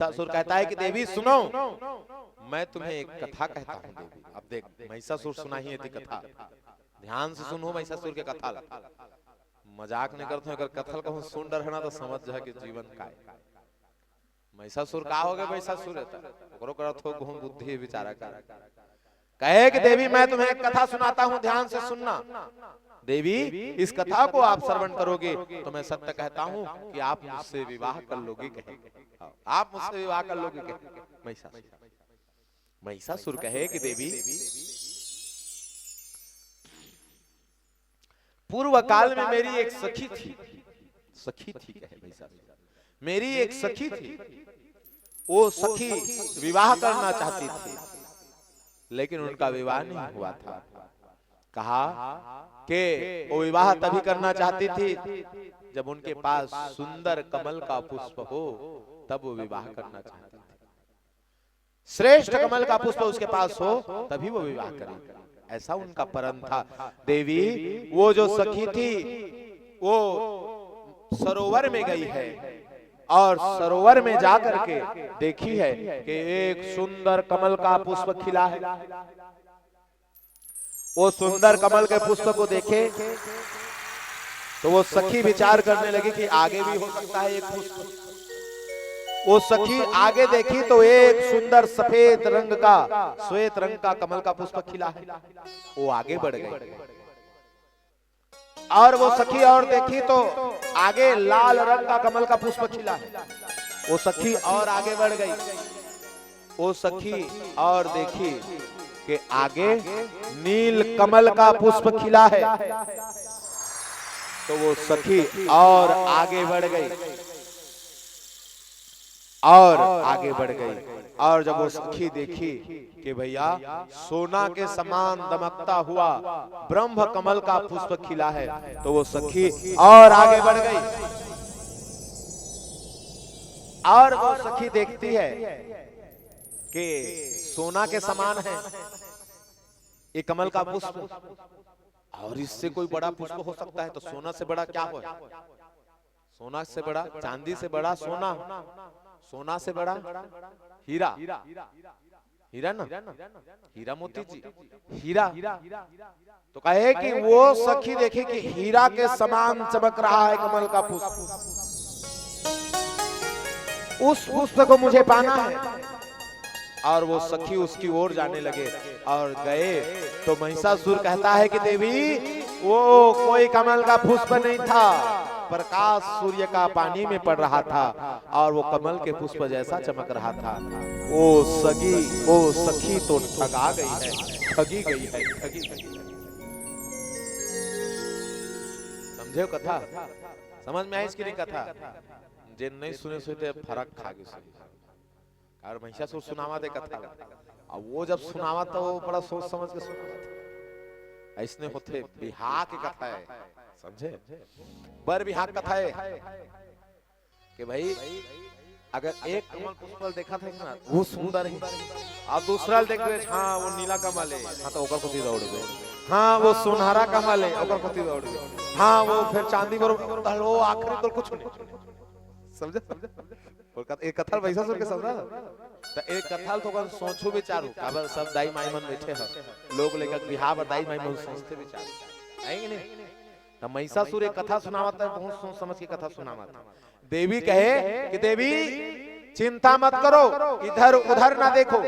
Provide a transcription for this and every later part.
महिषासुर कहता है कि देवी सुनो, मैं तुम्हें एक कथा कहता हूँ देवी। अब देख, महिषासुर सुना ही थी कथा, ध्यान से सुनो महिषासुर के कथा। मजाक नहीं करते, अगर कथल कहूँ सुन डर है ना तो समझ जाए कि जीवन का है। महिषासुर का हो गए, महिषासुर ओकरो करत हो बहु बुद्धि विचारा कर। कहे कि देवी मैं तुम्हें एक कथा सुनाता हूँ, ध्यान से सुनना। देवी इस कथा को आप श्रवण करोगे तो मैं सत्य कहता हूँ कि आप मुझसे विवाह कर लोगे। कहे आप मुझसे विवाह कर लोगे। कहे महिषासुर। महिषासुर कहे कि देवी पूर्व काल में मेरी एक सखी थी। सखी थी कहे महिषासुर, मेरी एक सखी थी। वो सखी विवाह करना चाहती थी लेकिन उनका विवाह नहीं हुआ था। कहा कि वो विवाह तभी करना चाहती थी जब उनके पास सुंदर कमल का पुष्प हो, तब वो विवाह करना चाहती थी। श्रेष्ठ कमल का पुष्प उसके पास हो तभी वो विवाह करेगी, ऐसा उनका परम था। देवी वो जो सखी थी वो सरोवर में गई है और सरोवर में जाकर के देखी है कि एक सुंदर कमल का पुष्प खिला है। वो सुंदर कमल के पुष्प को देखे तो वो सखी विचार करने लगी कि आगे भी हो सकता है एक पुष्प। वो सखी आगे देखी तो एक सुंदर सफेद रंग का, श्वेत रंग का कमल का पुष्प खिला है। वो आगे बढ़ गई और वो सखी और देखी तो आगे लाल रंग का कमल का पुष्प खिला है। वो सखी और आगे बढ़ गई। वो सखी और देखी कि आगे नील कमल का पुष्प खिला है। तो वो सखी और आगे बढ़ गई और आगे बढ़ गई। और जब वो सखी देखी कि भैया सोना के समान दमकता हुआ ब्रह्म कमल का पुष्प खिला है, तो वो सखी और आगे बढ़ गई। और वो सखी देखती है कि सोना के समान है ये कमल का पुष्प, और इससे कोई बड़ा पुष्प हो सकता है तो सोना से बड़ा क्या हो? सोना से बड़ा, चांदी से बड़ा सोना, सोना से बड़ा हीरा। हीरा ना, हीरा मोती जी, हीरा। तो कहे कि वो सखी देखे कि हीरा के समान चमक रहा है कमल का पुष्प, उस पुष्प को मुझे पाना है। और वो सखी उसकी ओर जाने लगे और गए तो महिषासुर कहता है कि देवी वो कोई कमल का पुष्प नहीं था, प्रकाश सूर्य का पानी में पड़ रहा था और वो कमल के पुष्प जैसा चमक रहा था। वो सखी तो ठगा गई है, ठगी गई है, ठगी गई है। समझे कथा? समझ में आई इसकी नहीं कथा? जिन नहीं सुने सुनते फर्क खा गए। और महिषासुर सुनावा दे कथा, और वो जब सुनावा तो वो बड़ा सोच समझ के सुनावा। ऐसने होते बिहार की कथा है, समझे? बर बिहार कथा है कि भाई अगर एक कमल पुष्प देखा था ना वो सुंदर है, और दूसरा देख रहे हाँ वो नीला कमल है, हाँ तो ओकर प्रति दौड़ गए। हाँ वो सुनहरा कमल है, ओकर प्रति दौड़ गए। हाँ वो फिर चांदी पर वो आखिरी तो कुछ नहीं समझे। एक कथा महिषासुर के समझा तो एक कथा तो कर सोचो विचारो। अब सब दाई माई मन बैठे हैं लोग लेकर बिहार और दाई माई मन सोचते विचारो आएंगे नहीं। तो महिषासुर एक कथा सुनावाता है, बहुत सोच समझ की कथा सुनावाता। देवी कहे कि देवी चिंता मत करो, इधर उधर ना देखो,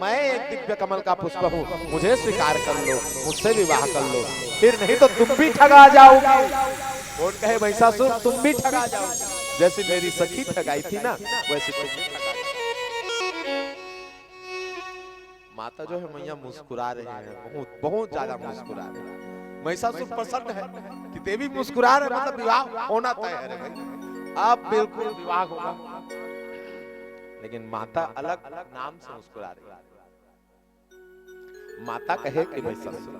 मैं एक दिव्य कमल का पुष्प हूँ, मुझे स्वीकार कर लो, मुझसे विवाह कर लो, फिर नहीं तो तुम भी ठगा जाओगे। कौन कहे महिषासुर तुम भी ठगा जाओगे, जैसे मेरी सखी ठगाई थी ना वैसे तुम भी ठगा जाओगे। माता जो है मैया मुस्कुरा रहे हैं, बहुत बहुत ज्यादा मुस्कुरा रहे हैं। महिषासुर प्रसन्न है कि देवी मुस्कुरा रहे, मतलब विवाह होना तय है भाई, अब बिल्कुल विवाह होगा। लेकिन माता अलग नाम से मुस्कुरा रही है। माता कहे कि महिषासुर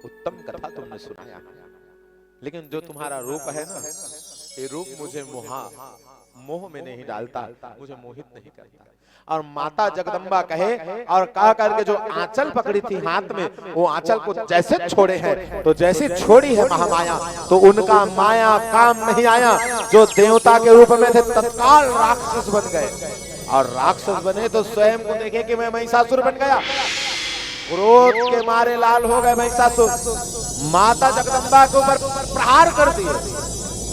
उत्तम कथा तुमने सुनाया, लेकिन जो तुम्हारा रूप है ना ये रूप मुझे मोहा मोह में नहीं डालता, मुझे मोहित नहीं करता। और माता जगदम्बा कहे और कह करके जो आंचल पकड़ी थी हाथ में, वो आंचल को जैसे छोड़े हैं, तो जैसे छोड़ी है महामाया, तो उनका माया काम नहीं आया। जो देवता के रूप में थे तत्काल राक्षस बन गए, और राक्षस बने तो स्वयं को देखे कि मैं महिषासुर बन गया। क्रोध के मारे लाल हो गए महिषासुर, माता जगदम्बा के ऊपर प्रहार कर दिए।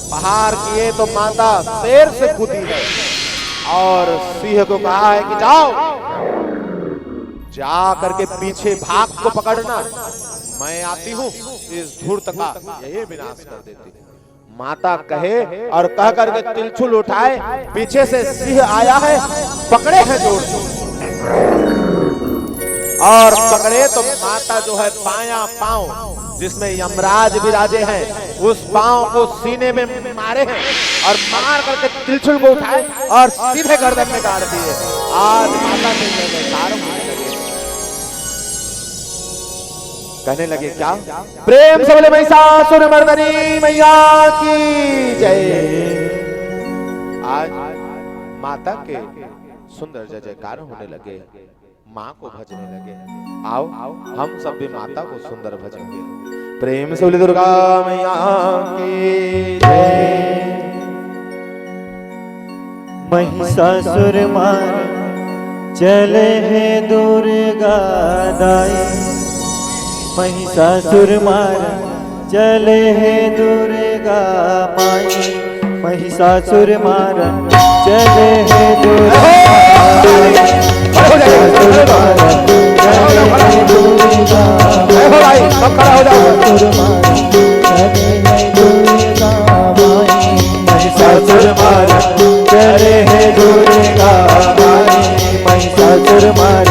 प्रहार किए तो माता शेर से कूदी है और सिंह को कहा है कि जाओ, जा करके पीछे भाग को पकड़ना, मैं आती हूं इस धूर्त का यही विनाश कर देती। माता कहे और कह करके तिलछुल उठाए, पीछे से सिंह आया है, पकड़े हैं जोर और पकड़े तो माता जो है बायां पांव जिसमें यमराज विराजे हैं, उस पांव को सीने में मारे हैं और मार करके तिलछुल को उठाए और सीधे गर्दन में गाड़ दिए। आज माता के जयकार होने लगे, कहने लगे क्या? प्रेम से बोले महिषासुर मर्दनी मैया की जय। आज माता के सुंदर जय जयकार होने लगे, माँ को भजने लगे। आओ हम सब भी माता को सुंदर भजेंगे। प्रेम से बोले दुर्गा मैया की जय। महिषासुर मार चले है दुर्गा दाई, महिषासुर मार चले है दुर्गा माई, महिषासुर मार चले है दुर्गा माई, महिषासुर मार चले है दुर्गा माई, महिषासुर मार चले है दुर्गा माई, महिषासुर मार चले है दुर्गा माई, महिषासुर मार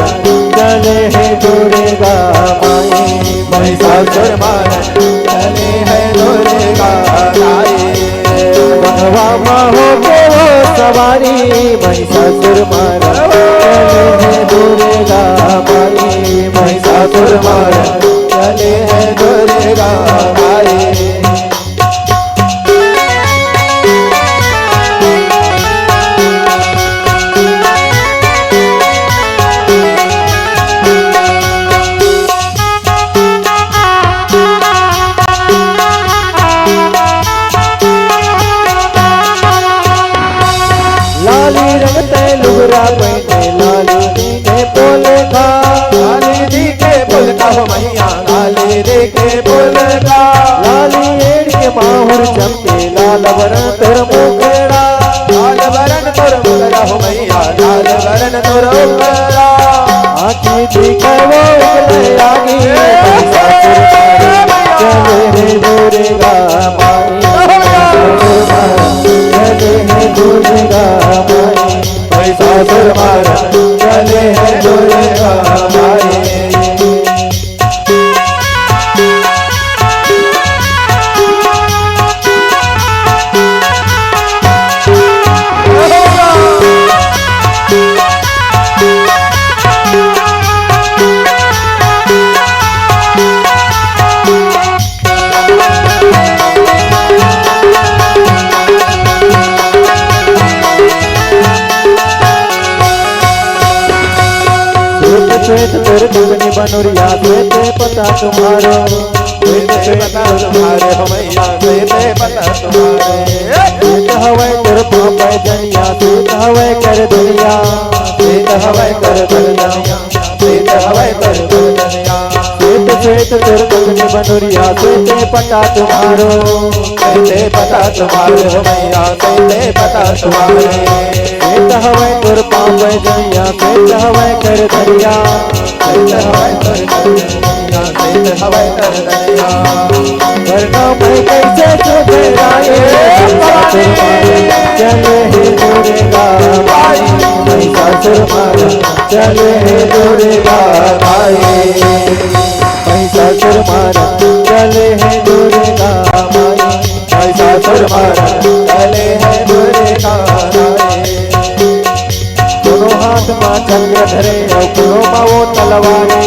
चले है दुर्गा माई, महिषासुर मार चले है दुर्गा माई। भगवा हो के वो सवारी, महिषासुर मार चले है दुर्गा माई, महिषासुर मार चले है दुर्गा माई। लुगरा पहने लाली दी के बोल का, लाली दी के बोल का हो मैया, लाली दी के बोल का। लाली एड़ के माहुर चमके लाल वरण तोर मुखड़ा, लाल वरण तोर मुखड़ा हो मैया, लाल वरण तोर मुखड़ा। आँखी दिखे वो उगले आगी, महिषासुर मार चले है दुर्गा माई, चले है दुर्गा माई, महिषासुर मार चले है दुर्गा माई। श्वेत तोर दुगनी बनोरिया, श्वेते पता तुम्हारो, श्वेते पता तुम्हारे हो मैया, श्वेते पता तुम्हारे। श्वेत हवै तोर पापै जनिया, श्वेत हवै कर दुनिया, श्वेत हवै कर दुनिया, श्वेत हवै कर दुनिया। श्वेत श्वेत तोर दुगनी बनोरिया, श्वेते पता तुम्हारो, श्वेते पता तुम्हारे हो मैया, श्वेते पता तुम्हारे। श्वेत हवै तोर पापै जनिया, श्वेत हवै कर दुनिया, श्वेत हवै कर दुनिया, श्वेत हवै कर दुनिया। वरना मैं कैसे चुभराए, महिषासुर मार चले है दुर्गा माई, महिषासुर मार चले है दुर्गा माई, महिषासुर मार चले है दुर्गा माई, महिषासुर मार चले है दुर्गा माई। दोनों हाथ मां चक्र धरे और दोनों मां वो तलवारे,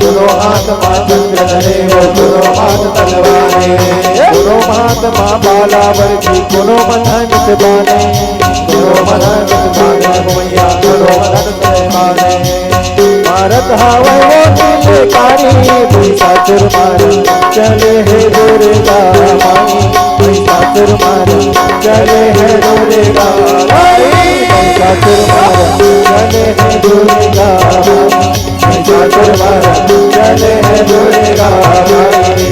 दोनों हाथ मां चक्र धरे और दोनों हाथ तलवारे, दोनों हाथ मां बाला वर्गी, दोनों धनुष बाने, करो मदद मांगे मैया करो मदद मांगे मारत हवे वो नीलकारी महिषासुर मारा चले है दुर्गा माई महिषासुर मारा चले है दुर्गा माई महिषासुर मारा चले है दुर्गा माई महिषासुर मारा चले है दुर्गा माई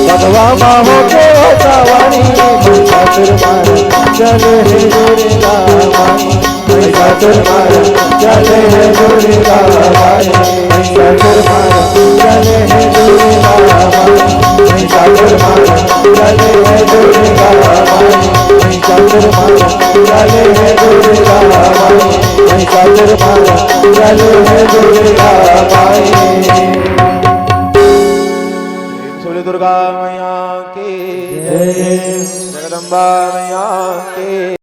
भगवा माहो के सवारी महिषासुर मारा चले है दुर्गा माई महिषासुर मारा चले है दुर्गा माई महिषासुर मारा चले है दुर्गा माई महिषासुर मारा चले है दुर्गा माई महिषासुर मारा चले है दुर्गा माई महिषासुर मारा चले है दुर्गा माई। दुर्गा मैया की जय, जगदम्बा मैया की